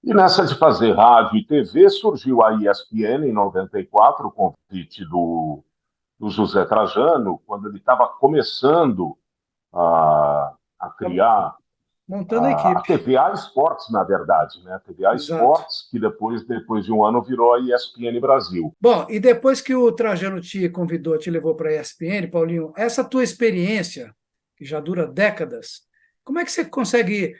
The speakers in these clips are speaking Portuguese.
E nessa de fazer rádio e TV, surgiu a ESPN em 94, o convite do José Trajano, quando ele estava começando a criar Montando a a equipe. TVA Esportes, na verdade, né? A TVA Exato. Esportes, que depois de um ano virou a ESPN Brasil. Bom, e depois que o Trajano te convidou, te levou para a ESPN, Paulinho, essa tua experiência, que já dura décadas, como é que você consegue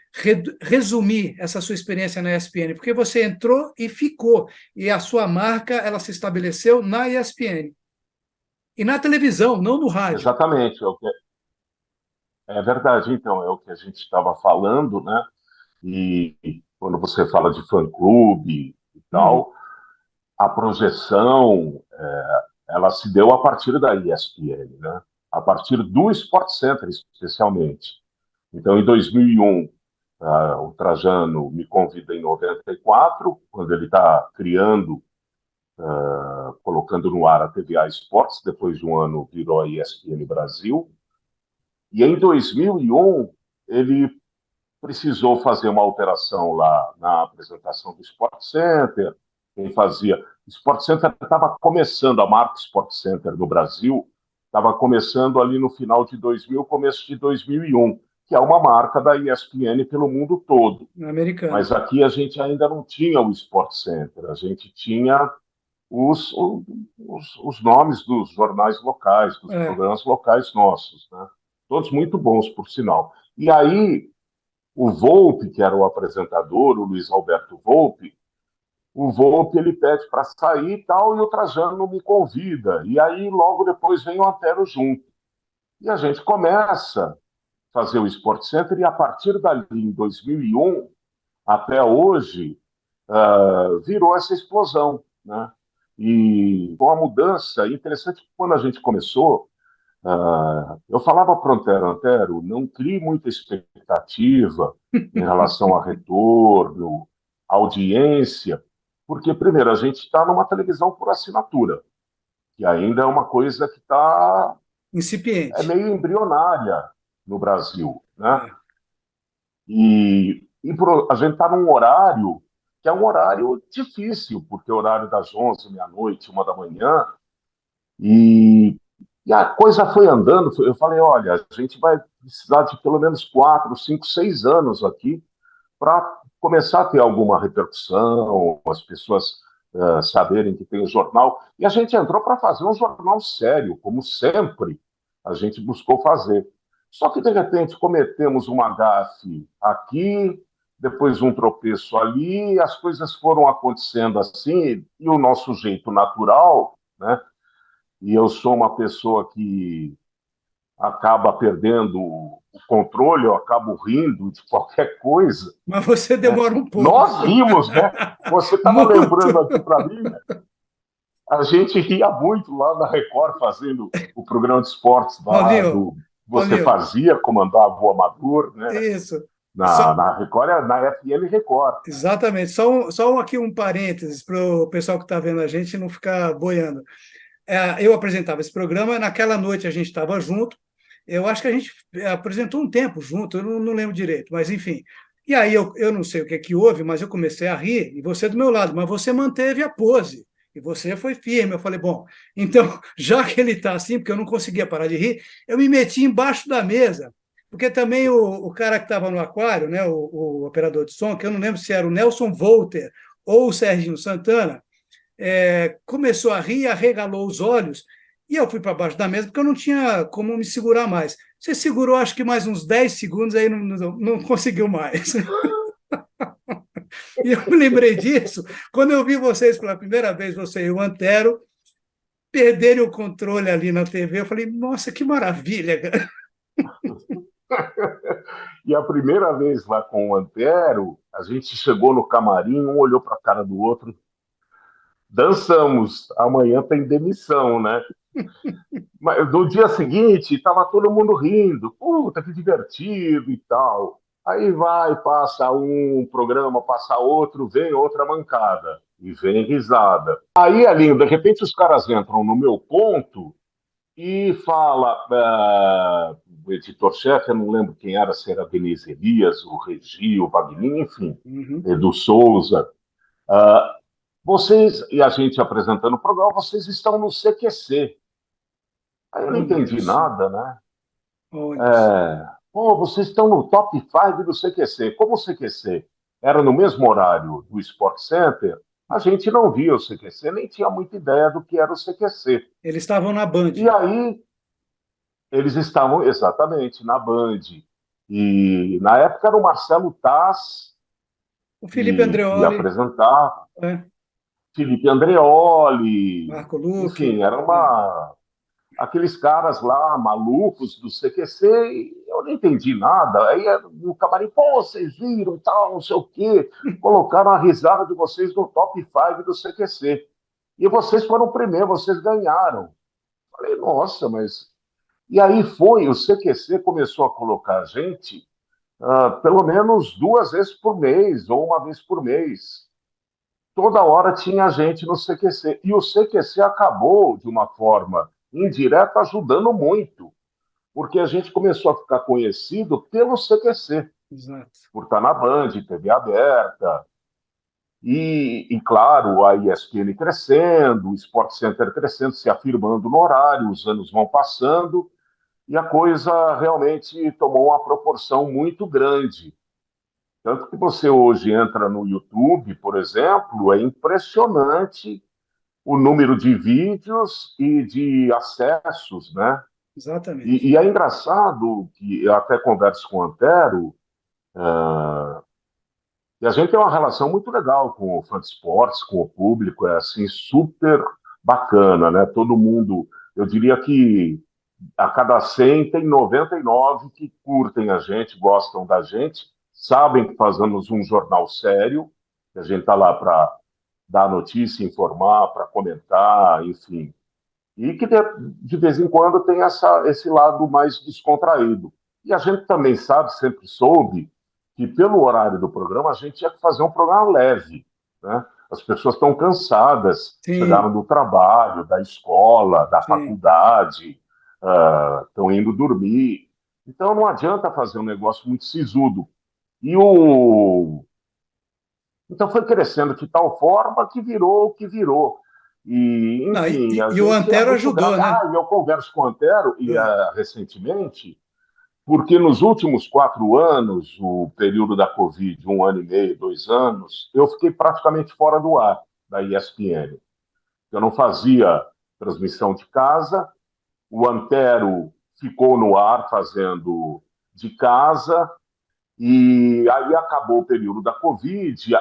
resumir essa sua experiência na ESPN? Porque você entrou e ficou, e a sua marca ela se estabeleceu na ESPN. E na televisão, não no rádio. Exatamente, é verdade, então, é o que a gente estava falando, né? E quando você fala de fã-clube e Uhum. tal, a projeção, ela se deu a partir da ESPN, né? A partir do Sport Center, especialmente. Então, em 2001, o Trajano me convida em 94, quando ele está criando, colocando no ar a TVA Esportes, depois de um ano virou a ESPN Brasil. E em 2001, ele precisou fazer uma alteração lá na apresentação do Sport Center. Quem fazia. O Sport Center estava começando, a marca Sport Center no Brasil, estava começando ali no final de 2000, começo de 2001, que é uma marca da ESPN pelo mundo todo. Americana. Mas aqui a gente ainda não tinha o Sport Center, a gente tinha os, os nomes dos jornais locais, dos É. programas locais nossos, né? Todos muito bons, por sinal. E aí, o Volpe, que era o apresentador, o Luiz Alberto Volpe, o Volpe ele pede para sair e tal, e o Trajano me convida. E aí, logo depois, vem o Antero junto. E a gente começa a fazer o Sport Center, e a partir dali, em 2001, até hoje, virou essa explosão, né? E com a mudança, interessante que quando a gente começou, eu falava para o Antero, não crie muita expectativa em relação a retorno, audiência, porque, primeiro, a gente está numa televisão por assinatura, que ainda é uma coisa que é Incipiente. meio embrionária no Brasil, né? É. A gente está num horário que é um horário difícil, porque é o horário das 11, meia-noite, 1 da manhã, e, e a coisa foi andando. Eu falei, olha, a gente vai precisar de pelo menos 4, 5, 6 anos aqui para começar a ter alguma repercussão, as pessoas saberem que tem o jornal. E a gente entrou para fazer um jornal sério, como sempre a gente buscou fazer. Só que, de repente, cometemos uma gafe aqui, depois um tropeço ali, as coisas foram acontecendo assim, e o nosso jeito natural, né? E eu sou uma pessoa que acaba perdendo o controle, eu acabo rindo de qualquer coisa, Mas você né? demora um pouco. Nós rimos, né? Você estava lembrando Muito. aqui para mim, né? A gente ria muito lá na Record fazendo o programa de esportes lá Paulinho, do você Paulinho, fazia, comandava o Amador, né? isso. Na, Só, na Record, na FL Record. exatamente. Aqui um parênteses para o pessoal que está vendo a gente não ficar boiando. Eu apresentava esse programa, naquela noite a gente estava junto. Eu acho que a gente apresentou um tempo junto, eu não lembro direito, mas enfim. E aí eu não sei o que é que houve, mas eu comecei a rir, e você do meu lado, mas você manteve a pose, e você foi firme. Eu falei, bom, então, já que ele está assim, porque eu não conseguia parar de rir, eu me meti embaixo da mesa, porque também o cara que estava no aquário, né, o operador de som, que eu não lembro se era o Nelson Volter ou o Serginho Santana, começou a rir, arregalou os olhos, e eu fui para baixo da mesa porque eu não tinha como me segurar mais. Você segurou, acho que mais uns 10 segundos, aí não conseguiu mais. E eu me lembrei disso quando eu vi vocês pela primeira vez, você e o Antero, perderem o controle ali na TV. Eu falei, nossa, que maravilha, cara. E a primeira vez lá com o Antero, a gente chegou no camarim, um olhou para a cara do outro, dançamos, amanhã tem demissão, né? Mas no dia seguinte, estava todo mundo rindo. Puta, que divertido e tal. Aí vai, passa um programa, passa outro, vem outra mancada. E vem risada. Aí, Alinho, de repente os caras entram no meu ponto e fala, o editor-chefe, eu não lembro quem era, se era Denise Elias, o Regi, o Wagner, enfim, Uhum. Edu Souza. Ah, vocês, e a gente apresentando o programa, vocês estão no CQC. Aí eu não Olha entendi só, nada, né? olha só. Pô, vocês estão no top 5 do CQC. Como o CQC era no mesmo horário do Sport Center, a gente não via o CQC, nem tinha muita ideia do que era o CQC. Eles estavam na Band. E aí eles estavam exatamente na Band. E na época era o Marcelo Taz O Felipe que ia Andreoli, apresentar, né? Felipe Andreoli, Marco Luque, enfim, era né? aqueles caras lá malucos do CQC, e eu não entendi nada. Aí o camarim, pô, vocês viram e tal, não sei o quê, colocaram a risada de vocês no top 5 do CQC. E vocês foram primeiro, vocês ganharam. Falei, nossa, mas. E aí o CQC começou a colocar a gente pelo menos 2 vezes por mês, ou 1 vez por mês. Toda hora tinha gente no CQC. E o CQC acabou, de uma forma indireta, ajudando muito, porque a gente começou a ficar conhecido pelo CQC, Exato. por estar na Band, TV aberta, claro, a ESPN crescendo, o Sport Center crescendo, se afirmando no horário, os anos vão passando, e a coisa realmente tomou uma proporção muito grande. Tanto que você hoje entra no YouTube, por exemplo, é impressionante o número de vídeos e de acessos, né? Exatamente. E é engraçado que eu até converso com o Antero, e a gente tem uma relação muito legal com o fã de esportes, com o público, é assim, super bacana, né? Todo mundo, eu diria que a cada 100 tem 99 que curtem a gente, gostam da gente, sabem que fazemos um jornal sério, que a gente está lá para dar notícia, informar, para comentar, enfim. E que de vez em quando tem esse lado mais descontraído. E a gente também sabe, sempre soube, que pelo horário do programa a gente tinha que fazer um programa leve, né? As pessoas estão cansadas, chegaram Sim, do trabalho, da escola, da sim. faculdade, estão indo dormir. Então não adianta fazer um negócio muito sisudo. E o então foi crescendo de tal forma que virou o que virou. E, Não, enfim, a e o gente é Antero muito ajudou, grato. né? Eu converso com o Antero É, recentemente, porque nos últimos 4 anos, o período da Covid, 1 ano e meio, 2 anos, eu fiquei praticamente fora do ar da ESPN. Eu não fazia transmissão de casa, o Antero ficou no ar fazendo de casa, e aí acabou o período da Covid,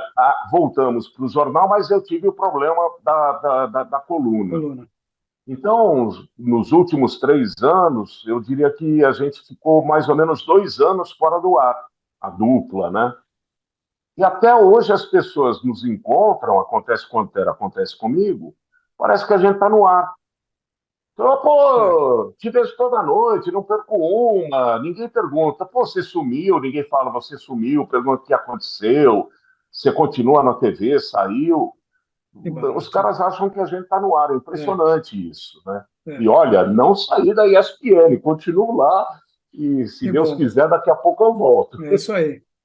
voltamos para o jornal, mas eu tive o problema da coluna. coluna. Então, nos últimos 3 anos, eu diria que a gente ficou mais ou menos 2 anos fora do ar, a dupla, né? E até hoje as pessoas nos encontram, acontece com a Antero, acontece comigo, parece que a gente está no ar. Então, É, pô, te vejo toda noite, não perco uma. Ninguém pergunta, pô, você sumiu, ninguém fala, você sumiu, pergunta o que aconteceu, você continua na TV, saiu. que Os barato. caras acham que a gente está no ar, é É, impressionante isso, né? E é, olha, não saí da ESPN, continuo lá, e se que Deus bom. quiser, daqui a pouco eu volto. É isso aí.